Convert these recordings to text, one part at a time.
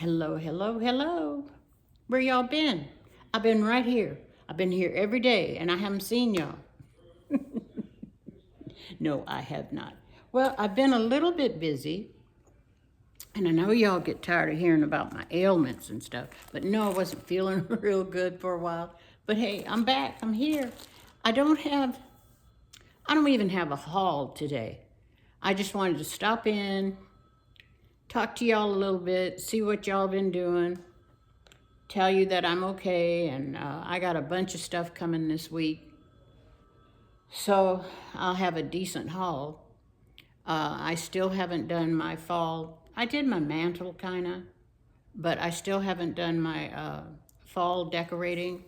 Hello, hello, hello. Where y'all been? I've been right here. I've been here every day and I haven't seen y'all. No, I have not. Well, I've been a little bit busy and I know y'all get tired of hearing about my ailments and stuff, but no, I wasn't feeling real good for a while. But hey, I'm back. I'm here. I don't have, I don't even have a haul today. I just wanted to stop in, talk to y'all a little bit, see what y'all been doing, tell you that I'm okay, and I got a bunch of stuff coming this week, so I'll have a decent haul. I still haven't done my fall. I did my mantle kind of, but I still haven't done my fall decorating.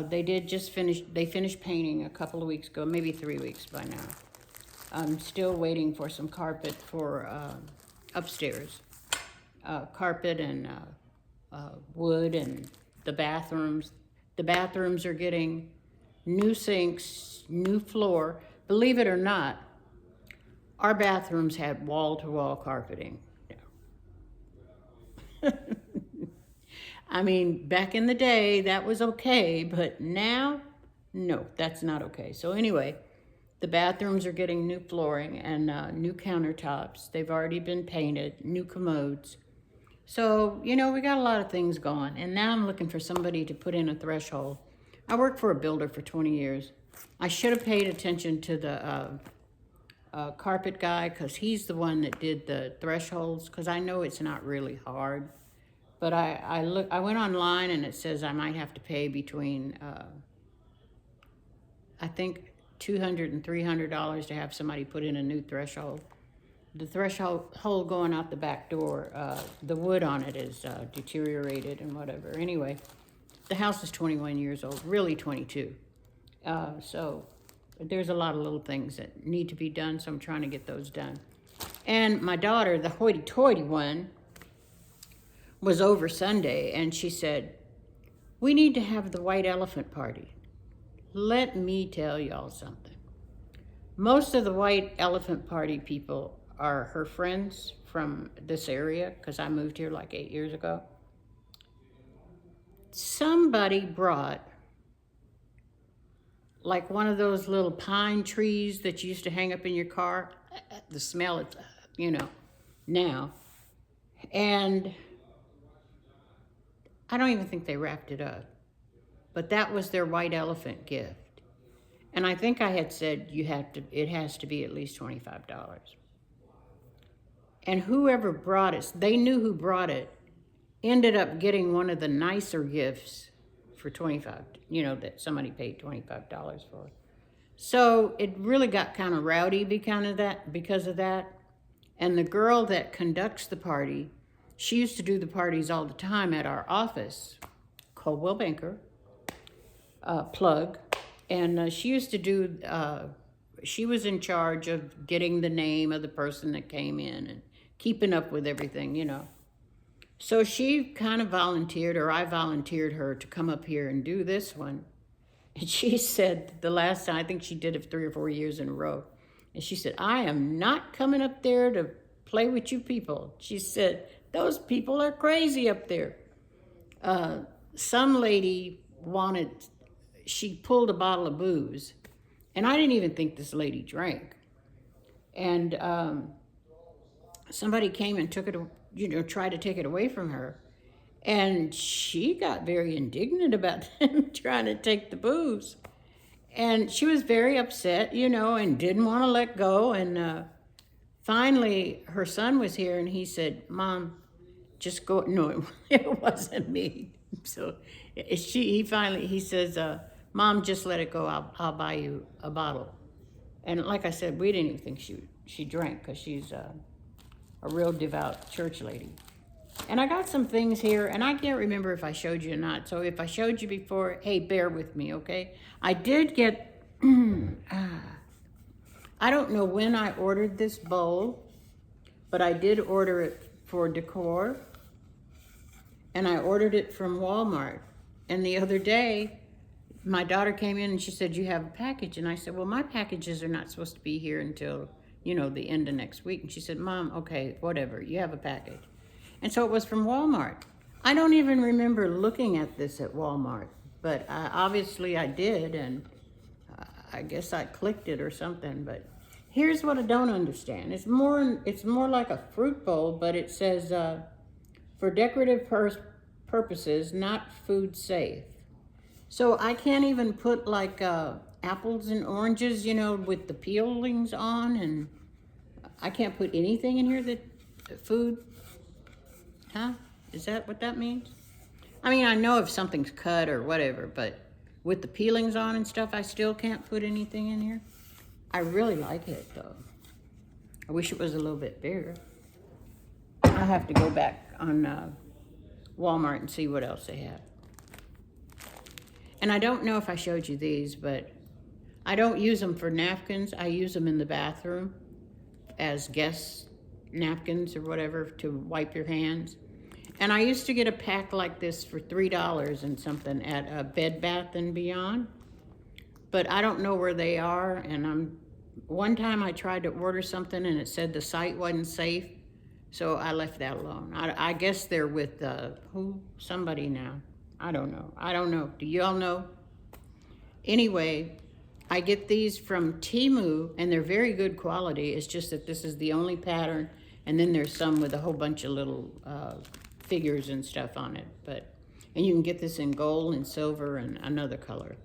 They did just finish. They finished painting a couple of weeks ago, maybe 3 weeks by now. I'm still waiting for some carpet for upstairs, carpet and wood, and the bathrooms. The bathrooms are getting new sinks, new floor. Believe it or not, our bathrooms had wall-to-wall carpeting. I mean, back in the day, that was okay, but now, no, that's not okay. So anyway, the bathrooms are getting new flooring and new countertops. They've already been painted, new commodes. So, we got a lot of things going. And now I'm looking for somebody to put in a threshold. I worked for a builder for 20 years. I should have paid attention to the carpet guy, because he's the one that did the thresholds, because I know it's not really hard. But I went online and it says I might have to pay between, I think, $200 and $300 to have somebody put in a new threshold. The threshold hole going out the back door, the wood on it is deteriorated and whatever. Anyway, the house is 21 years old, really 22. So there's a lot of little things that need to be done, so I'm trying to get those done. And my daughter, the hoity-toity one, was over Sunday, and she said, we need to have the white elephant party. Let me tell y'all something. Most of the white elephant party people are her friends from this area, because I moved here like 8 years ago. Somebody brought like one of those little pine trees that you used to hang up in your car. The smell, it's, now. And I don't even think they wrapped it up. But that was their white elephant gift. And I think I had said it has to be at least $25. And whoever brought it, they knew who brought it, ended up getting one of the nicer gifts for $25, that somebody paid $25 for. So it really got kind of rowdy because of that. And the girl that conducts the party, she used to do the parties all the time at our office, Coldwell Banker, plug. And she used to do, she was in charge of getting the name of the person that came in and keeping up with everything, So she kind of volunteered, or I volunteered her to come up here and do this one. And she said the last time, I think she did it 3 or 4 years in a row. And she said, I am not coming up there to play with you people. She said, those people are crazy up there. Some lady she pulled a bottle of booze. And I didn't even think this lady drank. And somebody came and took it, tried to take it away from her. And she got very indignant about them trying to take the booze. And she was very upset, and didn't want to let go. And finally, her son was here, and he said, Mom, just go. No, it wasn't me. So he says, Mom, just let it go. I'll buy you a bottle. And like I said, we didn't even think she drank, because she's a real devout church lady. And I got some things here, and I can't remember if I showed you or not. So if I showed you before, hey, bear with me, okay? I did get, I don't know when I ordered this bowl, but I did order it for decor. And I ordered it from Walmart. And the other day, my daughter came in and she said, you have a package. And I said, well, my packages are not supposed to be here until, the end of next week. And she said, Mom, okay, whatever, you have a package. And so it was from Walmart. I don't even remember looking at this at Walmart, but obviously I did, and I guess I clicked it or something. But here's what I don't understand. It's more like a fruit bowl, but it says for decorative purposes, not food safe. So I can't even put like apples and oranges, you know, with the peelings on, and I can't put anything in here that food, huh? Is that what that means? I mean, I know if something's cut or whatever, but with the peelings on and stuff, I still can't put anything in here. I really like it though. I wish it was a little bit bigger. I'll have to go back on Walmart and see what else they have. And I don't know if I showed you these, but I don't use them for napkins. I use them in the bathroom as guest napkins or whatever to wipe your hands. And I used to get a pack like this for $3 and something at Bed Bath & Beyond. But I don't know where they are, and one time I tried to order something and it said the site wasn't safe, so I left that alone. I guess they're with somebody now. I don't know. Do y'all know? Anyway, I get these from Temu, and they're very good quality. It's just that this is the only pattern, and then there's some with a whole bunch of little figures and stuff on it. And you can get this in gold and silver and another color.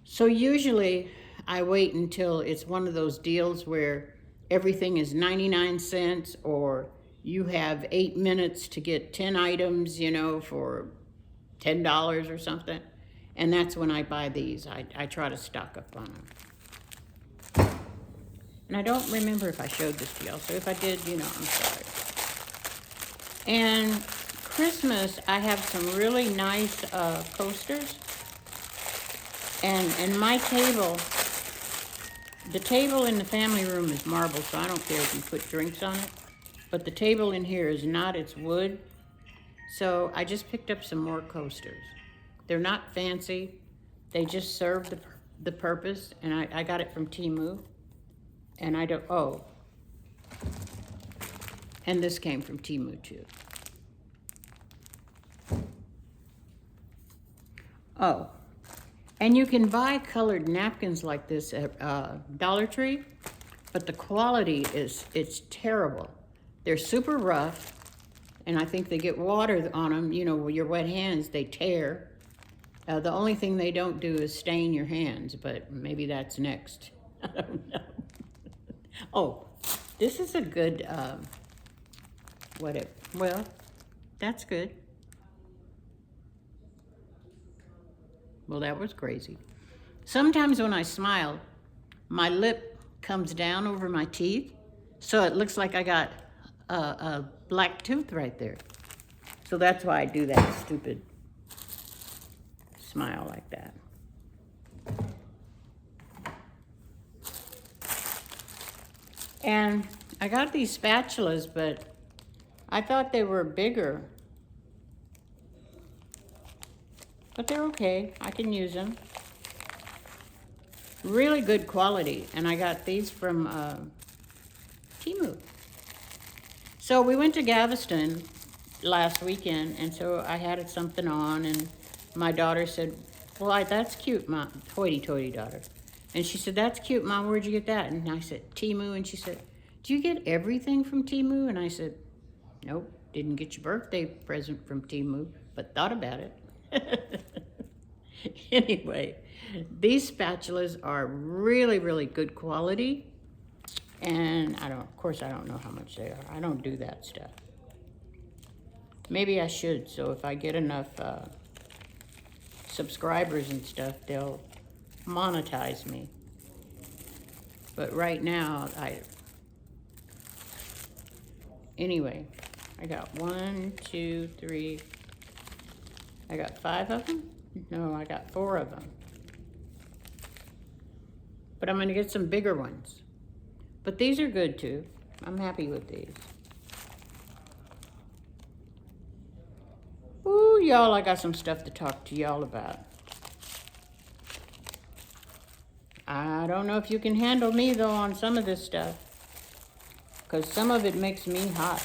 So usually I wait until it's one of those deals where everything is 99 cents, or you have 8 minutes to get 10 items, you know, for $10 or something. And that's when I buy these. I try to stock up on them. And I don't remember if I showed this to y'all, so if I did, you know, I'm sorry. And Christmas, I have some really nice coasters. And my table, the table in the family room is marble, so I don't care if you put drinks on it. But the table in here is not, it's wood. So I just picked up some more coasters. They're not fancy. They just serve the purpose, and I got it from Temu. And and this came from Temu too. Oh, and you can buy colored napkins like this at Dollar Tree, but the quality it's terrible. They're super rough, and I think they get water on them. You know, with your wet hands, they tear. The only thing they don't do is stain your hands, but maybe that's next. I don't know. Oh, this is a good, well, that's good. Well, that was crazy. Sometimes when I smile, my lip comes down over my teeth, so it looks like I got a black tooth right there. So that's why I do that stupid smile like that. And I got these spatulas, but I thought they were bigger. But they're okay, I can use them. Really good quality, and I got these from Temu. So we went to Galveston last weekend, and so I had something on, and my daughter said, well, that's cute, Mom, hoity-toity daughter. And she said, that's cute, Mom, where'd you get that? And I said, Temu, and she said, do you get everything from Temu? And I said, nope, didn't get your birthday present from Temu, but thought about it. Anyway, these spatulas are really, really good quality. And of course, I don't know how much they are. I don't do that stuff. Maybe I should, so if I get enough subscribers and stuff, they'll monetize me. But right now, anyway, I got 1, 2, 3, I got 5 of them? No, I got 4 of them. But I'm gonna get some bigger ones. But these are good too. I'm happy with these. Ooh, y'all, I got some stuff to talk to y'all about. I don't know if you can handle me though on some of this stuff, because some of it makes me hot.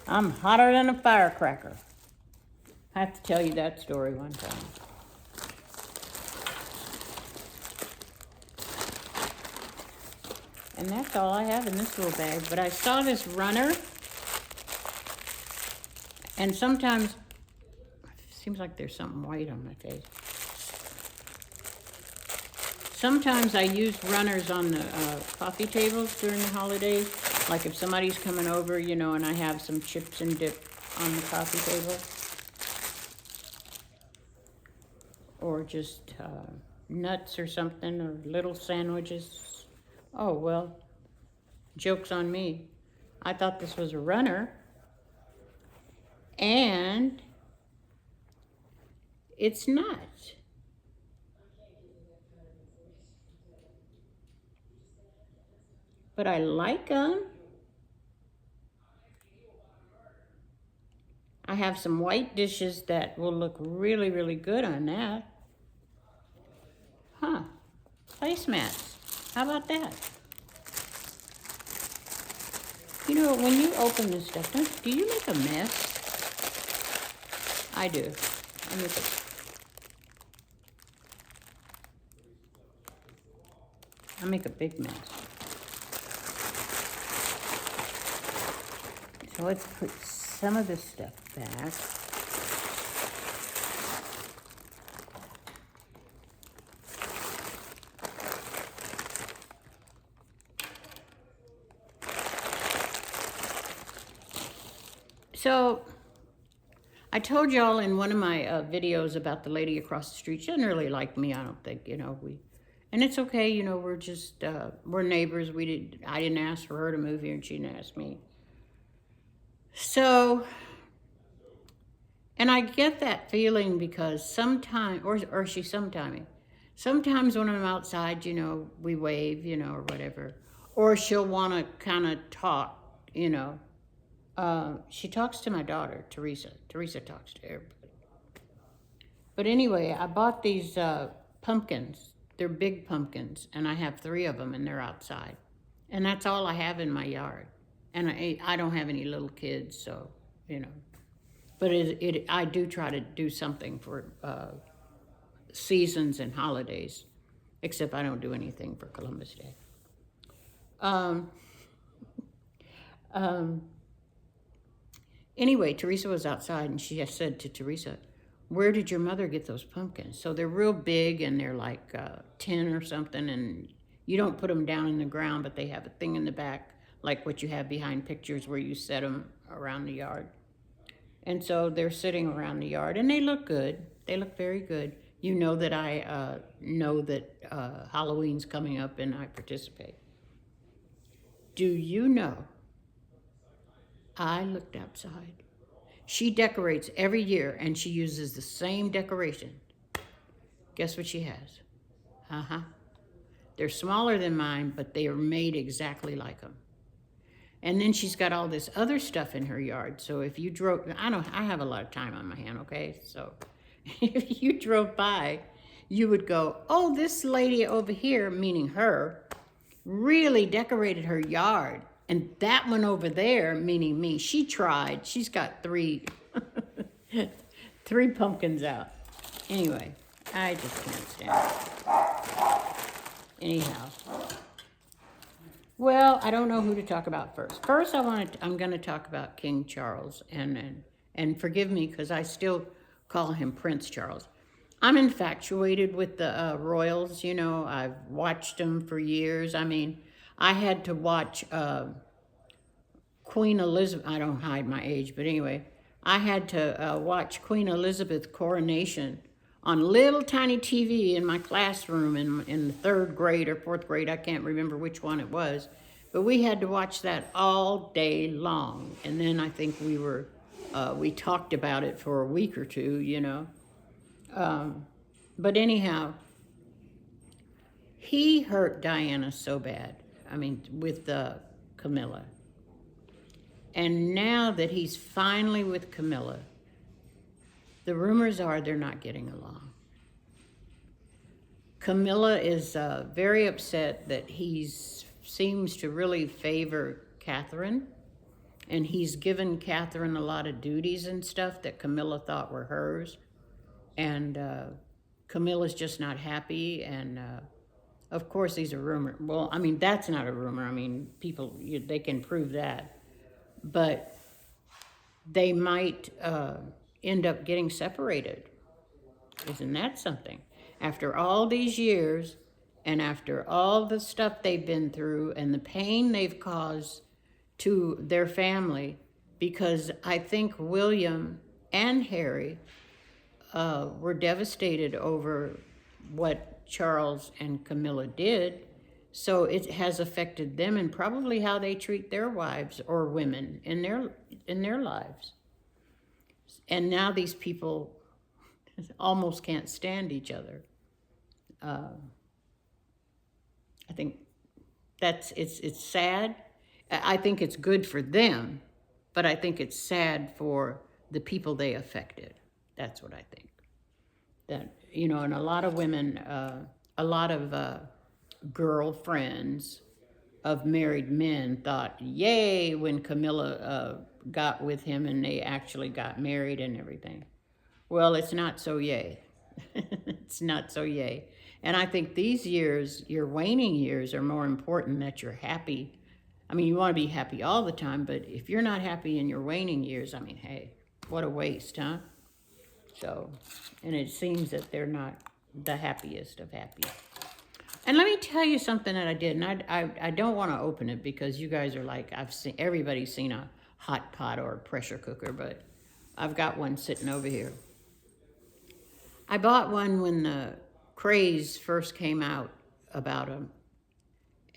I'm hotter than a firecracker. I have to tell you that story one time. And that's all I have in this little bag. But I saw this runner, and sometimes, it seems like there's something white on my face. Sometimes I use runners on the coffee tables during the holidays. Like if somebody's coming over, you know, and I have some chips and dip on the coffee table. Or just nuts or something, or little sandwiches. Oh, well, joke's on me. I thought this was a runner. And it's not. But I like them. I have some white dishes that will look really, really good on that. Huh. Placemats. How about that? You know, when you open this stuff, do you make a mess? I do. I make a big mess. So let's put some of this stuff back. So I told y'all in one of my videos about the lady across the street. She doesn't really like me, I don't think, you know. And it's okay, you know, we're just, we're neighbors. I didn't ask for her to move here and she didn't ask me. So, and I get that feeling because sometimes, or she sometiming. Sometimes when I'm outside, you know, we wave, you know, or whatever. Or she'll want to kind of talk, you know. She talks to my daughter, Teresa. Teresa talks to everybody. But anyway, I bought these pumpkins. They're big pumpkins, and I have 3 of them, and they're outside. And that's all I have in my yard. And I don't have any little kids, so, you know. But I do try to do something for seasons and holidays, except I don't do anything for Columbus Day. Anyway, Teresa was outside, and she said to Teresa, "Where did your mother get those pumpkins?" So they're real big, and they're like 10 or something, and you don't put them down in the ground, but they have a thing in the back, like what you have behind pictures where you set them around the yard. And so they're sitting around the yard, and they look good. They look very good. You know that I know that Halloween's coming up, and I participate. Do you know, I looked outside. She decorates every year, and she uses the same decoration. Guess what she has? Uh-huh. They're smaller than mine, but they are made exactly like them. And then she's got all this other stuff in her yard. So if you drove, I have a lot of time on my hand, okay? So if you drove by, you would go, oh, this lady over here, meaning her, really decorated her yard. And that one over there, meaning me, she tried. She's got 3, 3 pumpkins out. Anyway, I just can't stand it. Anyhow. Well, I don't know who to talk about first. First, I'm going to talk about King Charles, and forgive me because I still call him Prince Charles. I'm infatuated with the royals. You know, I've watched them for years. I mean, I had to watch Queen Elizabeth. I don't hide my age, but anyway, I had to watch Queen Elizabeth's coronation on little tiny TV in my classroom in the 3rd grade or 4th grade. I can't remember which one it was. But we had to watch that all day long. And then I think we talked about it for a week or 2, you know. But anyhow, he hurt Diana so bad. I mean, with Camilla. And now that he's finally with Camilla, the rumors are they're not getting along. Camilla is very upset that he seems to really favor Catherine. And he's given Catherine a lot of duties and stuff that Camilla thought were hers. And Camilla's just not happy. And of course, these are rumors. Well, I mean, that's not a rumor. I mean, people, they can prove that. But they might end up getting separated. Isn't that something? After all these years, and after all the stuff they've been through and the pain they've caused to their family, because I think William and Harry were devastated over what Charles and Camilla did. So it has affected them and probably how they treat their wives or women in their lives. And now these people almost can't stand each other. I think it's sad. I think it's good for them, but I think it's sad for the people they affected. That's what I think. That, you know, and a lot of women, a lot of girlfriends of married men thought, yay, when Camilla got with him and they actually got married and everything. Well, it's not so yay. It's not so yay. And I think these years, your waning years, are more important, that you're happy. I mean, you want to be happy all the time, but if you're not happy in your waning years, I mean, hey, what a waste, huh? So, and it seems that they're not the happiest of happy. And let me tell you something that I did, and I don't want to open it because you guys are like, everybody's seen a hot pot or a pressure cooker, but I've got one sitting over here. I bought one when the craze first came out about them,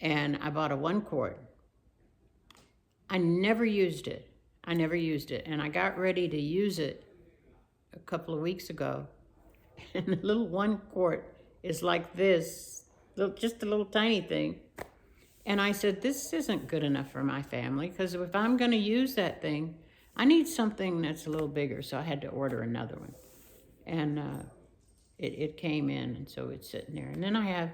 and I bought a 1 quart. I never used it. And I got ready to use it a couple of weeks ago, and the little 1 quart is like this, just a little tiny thing. And I said, this isn't good enough for my family, because if I'm going to use that thing, I need something that's a little bigger. So I had to order another one. And it came in, and so it's sitting there. And then I have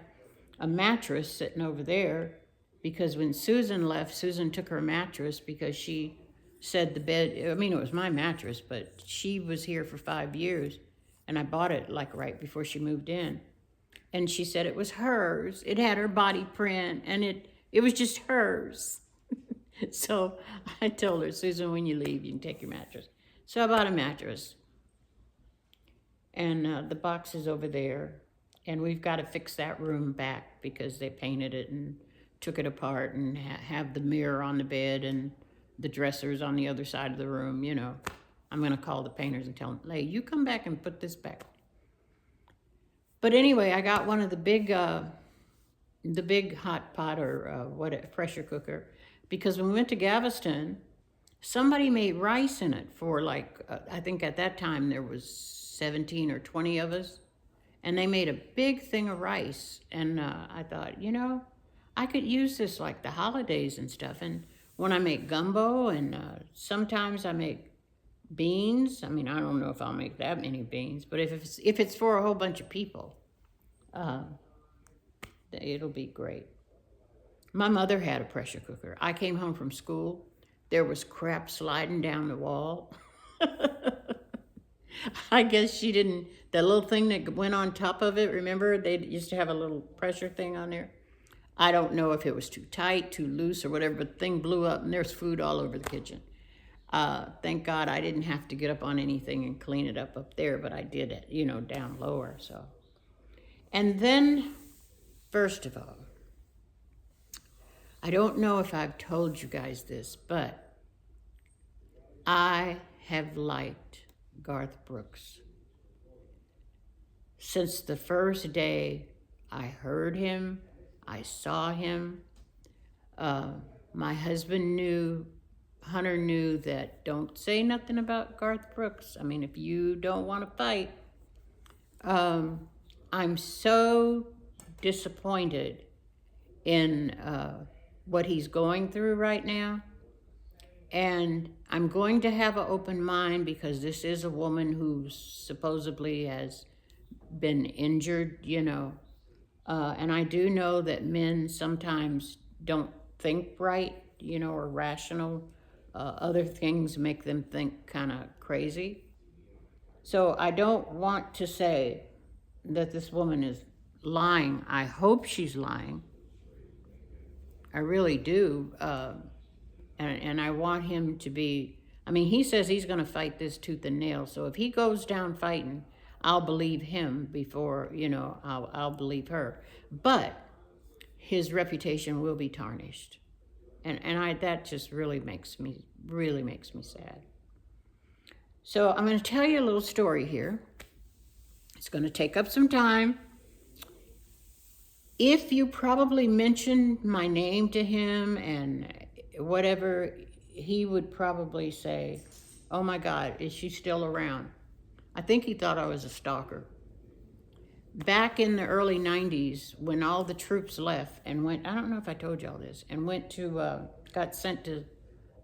a mattress sitting over there, because when Susan left, Susan took her mattress because she said the bed, I mean, it was my mattress, but she was here for 5 years, and I bought it like right before she moved in. And she said it was hers. It had her body print, and it was just hers. So I told her, Susan, when you leave, you can take your mattress. So I bought a mattress. And the box is over there. And we've got to fix that room back because they painted it and took it apart and have the mirror on the bed and the dressers on the other side of the room, you know. I'm going to call the painters and tell them, hey, you come back and put this back. But anyway, I got one of the big hot pot or pressure cooker, because when we went to Galveston, somebody made rice in it for like, I think at that time there was 17 or 20 of us, and they made a big thing of rice. And I thought, you know, I could use this like the holidays and stuff. And when I make gumbo, and sometimes I make beans. I mean, I don't know if I'll make that many beans, but if it's for a whole bunch of people, it'll be great. My mother had a pressure cooker. I came home from school. There was crap sliding down the wall. I guess she didn't, that little thing that went on top of it, remember? They used to have a little pressure thing on there. I don't know if it was too tight, too loose, or whatever, but the thing blew up, and there's food all over the kitchen. Thank God I didn't have to get up on anything and clean it up there, but I did it, you know, down lower, so. And then, first of all, I don't know if I've told you guys this, but I have liked Garth Brooks. Since the first day I heard him, I saw him, my husband knew, Hunter knew that don't say nothing about Garth Brooks. I mean, if you don't want to fight, I'm so disappointed in what he's going through right now. And I'm going to have an open mind, because this is a woman who supposedly has been injured, you know. And I do know that men sometimes don't think right, you know, or rational. Other things make them think kind of crazy. So I don't want to say that this woman is lying. I hope she's lying. I really do. And I want him to be, I mean, he says he's going to fight this tooth and nail. So if he goes down fighting, I'll believe him before, I'll believe her. But his reputation will be tarnished. And that just really makes me sad. So I'm going to tell you a little story here. It's going to take up some time. If you probably mentioned my name to him and whatever, he would probably say, oh my God, is she still around? I think he thought I was a stalker. Back in the early 90s, when all the troops left and went, I don't know if I told y'all this, and went to, got sent to,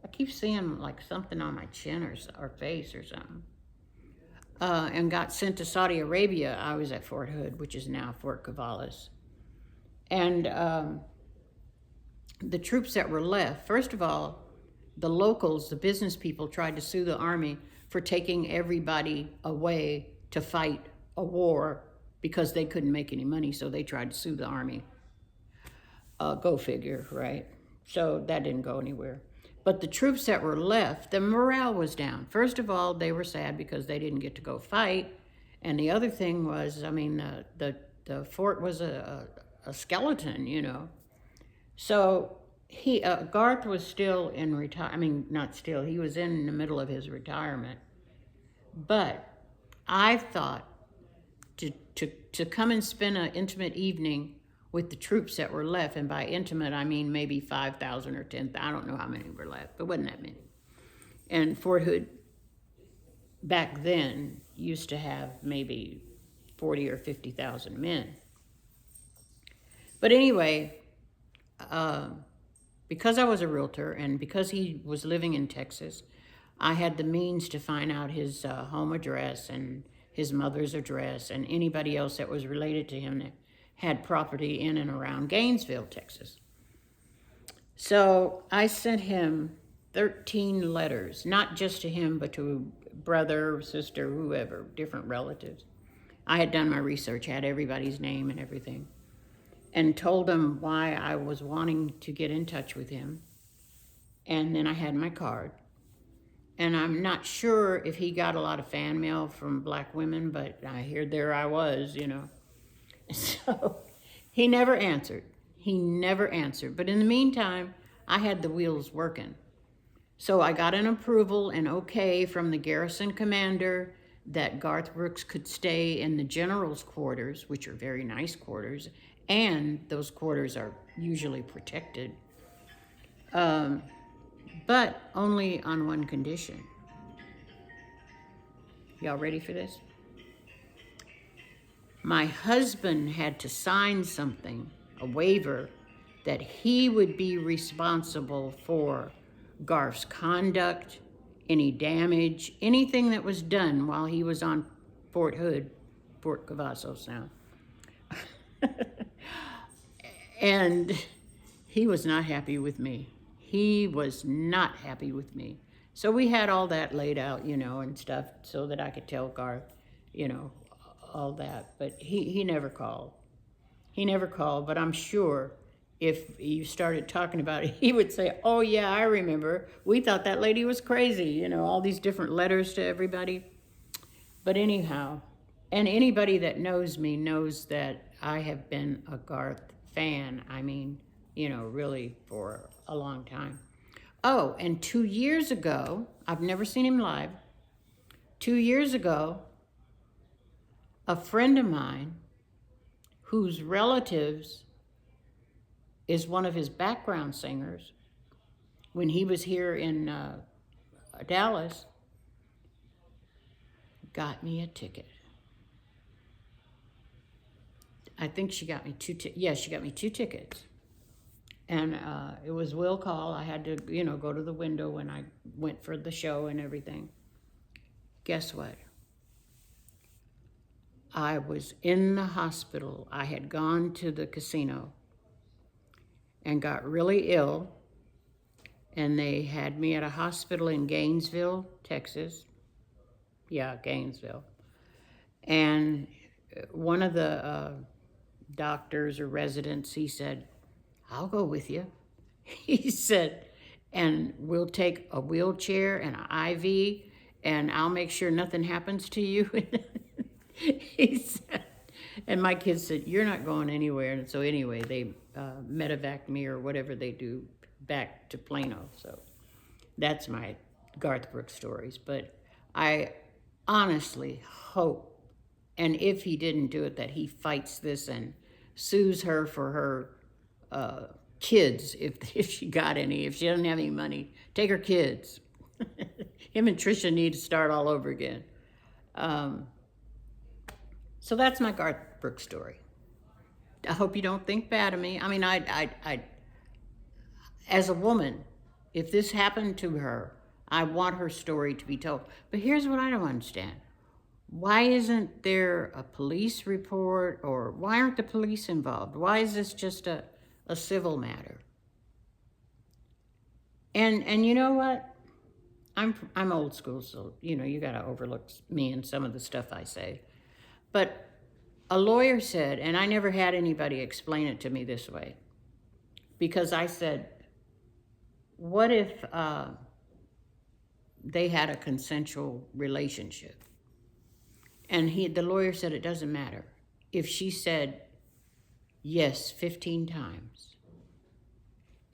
I keep seeing like something on my chin or face or something, and got sent to Saudi Arabia. I was at Fort Hood, which is now Fort Cavallis. And the troops that were left, first of all, the locals, the business people, tried to sue the army for taking everybody away to fight a war because they couldn't make any money, so they tried to sue the army. Go figure, right? So that didn't go anywhere. But the troops that were left, the morale was down. First of all, they were sad because they didn't get to go fight. And the other thing was, I mean, the fort was a skeleton. So Garth was still in retire. I mean, not still. He was in the middle of his retirement. But I thought to come and spend an intimate evening with the troops that were left, and by intimate I mean maybe 5,000 or 10,000. I don't know how many were left, but wasn't that many. And Fort Hood back then used to have maybe 40 or 50,000 men. But anyway, because I was a realtor and because he was living in Texas, I had the means to find out his home address and his mother's address and anybody else that was related to him that had property in and around Gainesville, Texas. So I sent him 13 letters, not just to him, but to brother, sister, whoever, different relatives. I had done my research, had everybody's name and everything, and told him why I was wanting to get in touch with him. And then I had my card. And I'm not sure if he got a lot of fan mail from black women, but I hear there I was. So he never answered. But in the meantime, I had the wheels working. So I got an approval and okay from the garrison commander that Garth Brooks could stay in the general's quarters, which are very nice quarters, and those quarters are usually protected. But only on one condition. Y'all ready for this? My husband had to sign something, a waiver, that he would be responsible for Garth's conduct, any damage, anything that was done while he was on Fort Hood, Fort Cavazos now. And he was not happy with me. So we had all that laid out, and stuff so that I could tell Garth, all that. But he never called. But I'm sure if you started talking about it, he would say, oh yeah, I remember. We thought that lady was crazy, all these different letters to everybody. But anyhow, and anybody that knows me knows that I have been a Garth fan. I mean, really for a long time. Oh, and 2 years ago, I've never seen him live. 2 years ago, a friend of mine whose relatives is one of his background singers, when he was here in Dallas, got me a ticket. I think she got me she got me 2 tickets. And it was will call. I had to, go to the window when I went for the show and everything. Guess what? I was in the hospital. I had gone to the casino and got really ill. and they had me at a hospital in Gainesville, Texas. Yeah, Gainesville. And one of the doctors or residents, he said, I'll go with you. He said, and we'll take a wheelchair and an IV, and I'll make sure nothing happens to you. He said, and my kids said, you're not going anywhere. And so anyway, they medevaced me or whatever they do back to Plano. So that's my Garth Brooks stories. But I honestly hope, and if he didn't do it, that he fights this and sues her for her kids, if she got any. If she doesn't have any money, take her kids. Him and Trisha need to start all over again. So that's my Garth Brooks story. I hope you don't think bad of me. I mean, I as a woman, if this happened to her, I want her story to be told. But here's what I don't understand. Why isn't there a police report, or why aren't the police involved? Why is this just a civil matter? And you know what? I'm old school, so you gotta overlook me and some of the stuff I say. But a lawyer said, and I never had anybody explain it to me this way, because I said, what if they had a consensual relationship? And the lawyer said it doesn't matter. If she said yes 15 times,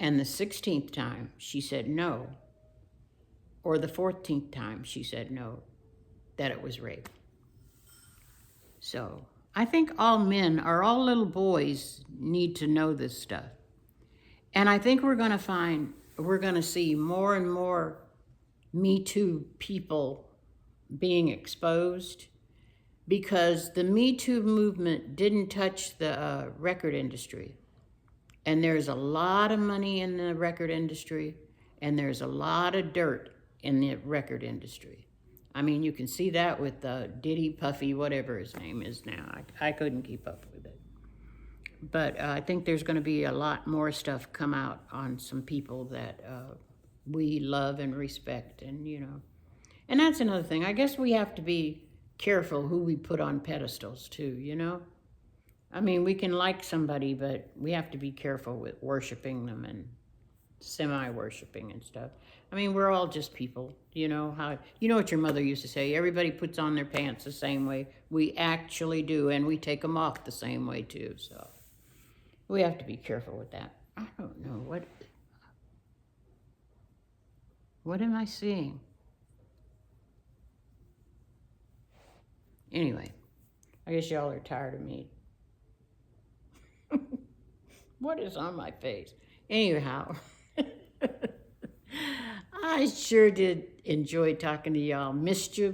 and the 16th time she said no, or the 14th time she said no, that it was rape. So I think all men, or all little boys, need to know this stuff. And I think we're going to see more and more Me Too people being exposed, because the Me Too movement didn't touch the record industry. And there's a lot of money in the record industry, and there's a lot of dirt in the record industry. I mean, you can see that with Diddy, Puffy, whatever his name is now. I couldn't keep up with it. But I think there's going to be a lot more stuff come out on some people that we love and respect. And that's another thing. I guess we have to be careful who we put on pedestals too, I mean, we can like somebody, but we have to be careful with worshiping them and semi-worshiping and stuff. I mean, we're all just people, what your mother used to say, everybody puts on their pants the same way. We actually do, and we take them off the same way too, so we have to be careful with that. I don't know, what am I seeing? Anyway, I guess y'all are tired of me. What is on my face? Anyhow, I sure did enjoy talking to y'all. Missed you.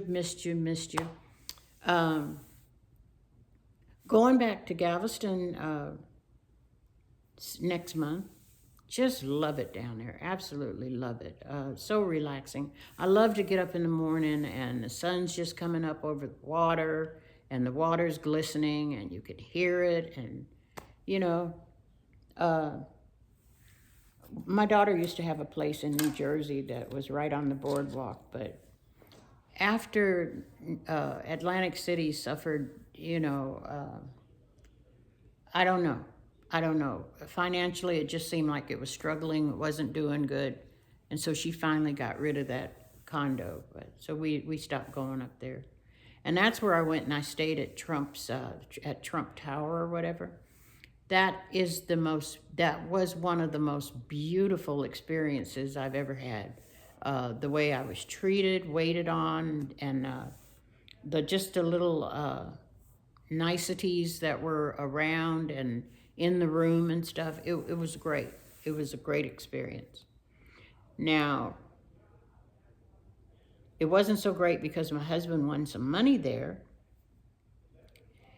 Going back to Galveston next month. Just love it down there. Absolutely love it. So relaxing. I love to get up in the morning and the sun's just coming up over the water, and the water's glistening, and you could hear it. And, my daughter used to have a place in New Jersey that was right on the boardwalk, but after Atlantic City suffered, I don't know. Financially, it just seemed like it was struggling. It wasn't doing good. And so she finally got rid of that condo. So we stopped going up there. And that's where I went and I stayed at at Trump Tower or whatever. That was one of the most beautiful experiences I've ever had. The way I was treated, waited on, and just the little niceties that were around and in the room and stuff. It was great. It was a great experience. Now, it wasn't so great because my husband won some money there.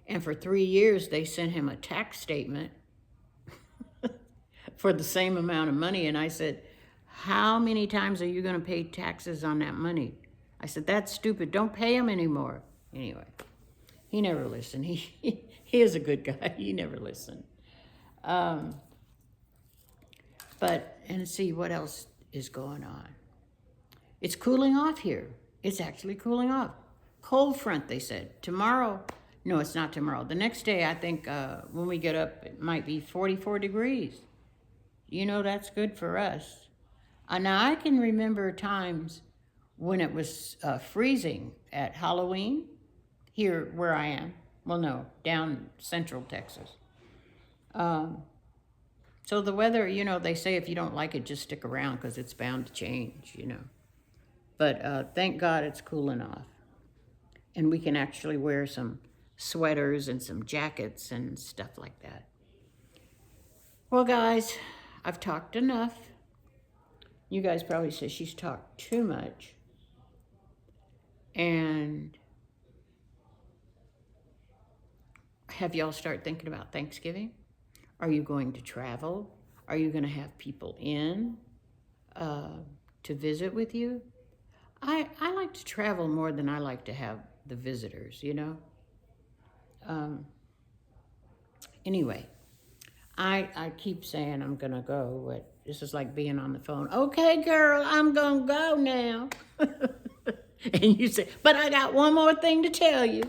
And for 3 years, they sent him a tax statement for the same amount of money. And I said, how many times are you going to pay taxes on that money? I said, that's stupid. Don't pay him anymore. Anyway, he never listened. He is a good guy. He never listened. But, and see what else. is going on. It's cooling off here. It's actually cooling off. Cold front, they said. Tomorrow, no, it's not tomorrow. The next day, I think when we get up, it might be 44 degrees. You know, that's good for us. Now, I can remember times when it was freezing at Halloween here where I am. Well, no, down central Texas. So the weather, you know, they say if you don't like it, just stick around because it's bound to change, you know. But thank God it's cooling off. And we can actually wear some sweaters and some jackets and stuff like that. Well, guys, I've talked enough. You guys probably say she's talked too much. And have y'all start thinking about Thanksgiving? Are you going to travel? Are you going to have people in to visit with you? I like to travel more than I like to have the visitors, you know? Anyway, I keep saying I'm going to go, but this is like being on the phone. Okay, girl, I'm going to go now. And you say, but I got one more thing to tell you.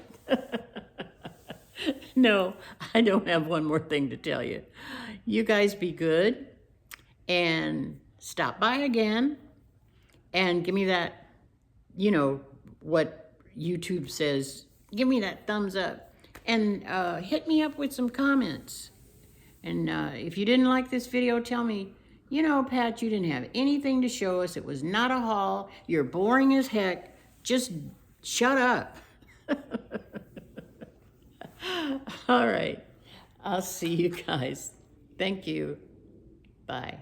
No, I don't have one more thing to tell you. You guys be good and stop by again and give me that, you know, what YouTube says, give me that thumbs up and hit me up with some comments. And if you didn't like this video, tell me, you know, Pat, you didn't have anything to show us. It was not a haul. You're boring as heck. Just shut up. All right. I'll see you guys. Thank you. Bye.